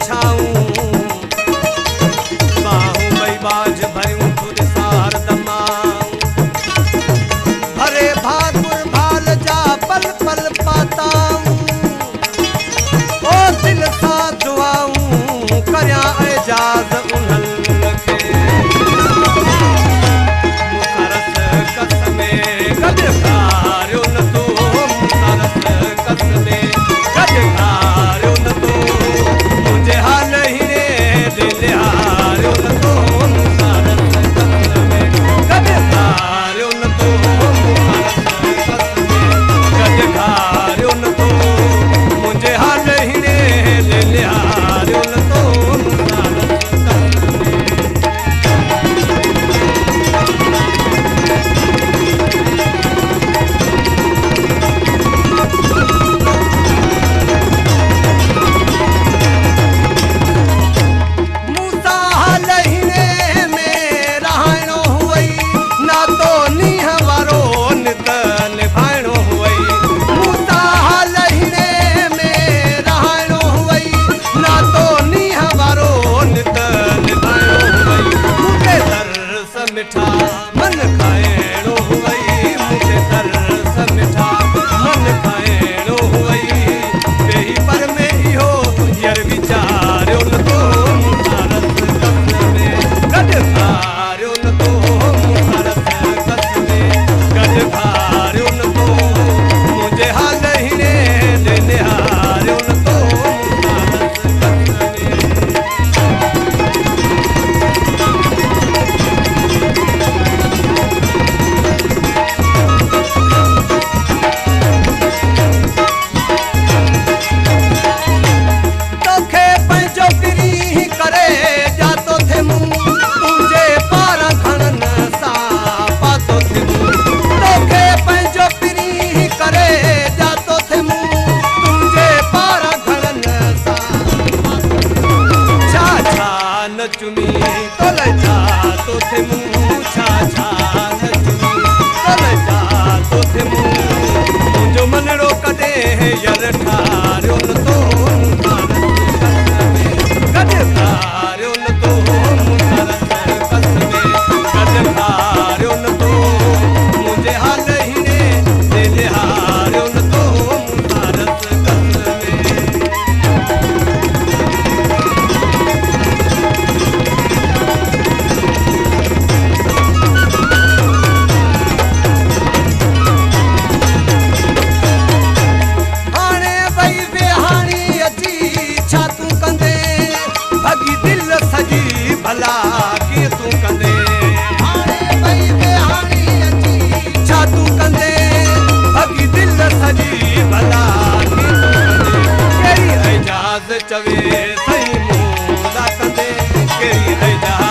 छाऊं बाहूं बई बाज भरियूं खुद सार दमाऊं भरे भाकुर भाल जा पल पल पाताऊं ओ दिल सां दुआऊं करियां एजाज़ उन्हनि खे मुसरस कस में गॾु खारियो न तो मुसरस कस में गॾु खारियो न तो मुंहिंजे हाल हीरे दिल हारियो न तो मुसरस कस में गॾु खारियो न तो मुसरस कस में गॾु खारियो न तो मुंहिंजे हाल हीरे दिल हारियो न तो मुसरस कस में मूसा लहीने में रहाइणो हुअई ना तो नीह वारो नित निभाइणो हुअई मूसा लहीने में रहाइणो हुअई ना तो नीह वारो नित निभाइणो हुअई मूंखे तरस मिठा मन खाइणो हुअई मूंखे तरस मिठा मन खाइणो हुअई वेही पर में इहो यर वीचारियो न तो मुसरस कस में गॾु खारियो न तो मुसरस कस में गॾु खारियो न तो मुंहिंजे हाल हीरे दिल हारियो न तो मुसरस कस में तोखे पंहिंजो किरी करे जातो थे मूं तुंहिंजे पारां खणनि सां पातो थे मूं तोखे पंहिंजो किरी करे जातो थे मूं तुंहिंजे पारां खणनि सां छा छा न चुमी तोले जातो थे मूं छा छा न चुमी तोले जातो थे मूं मुंहिंजो मनड़ो कॾहिं यर ठारियो न तो गॾु खारियो न तो मुसरस कस में गॾु खारियो न तो मुंहिंजे हाल हीरे दिल हारियो न तो मुसरस कस में हाणे भई विहाणी अची छा तूं कंदे भगी दिल सजी भला कीअं तूं कंदे हाणे भई विहाणी अची छा तूं कंदे भगी दिल सजी भला कीअं तूं कंदे कहिड़ी एजाज़ चवे सही मूं लाइ कंदे कहिड़ी एजाज़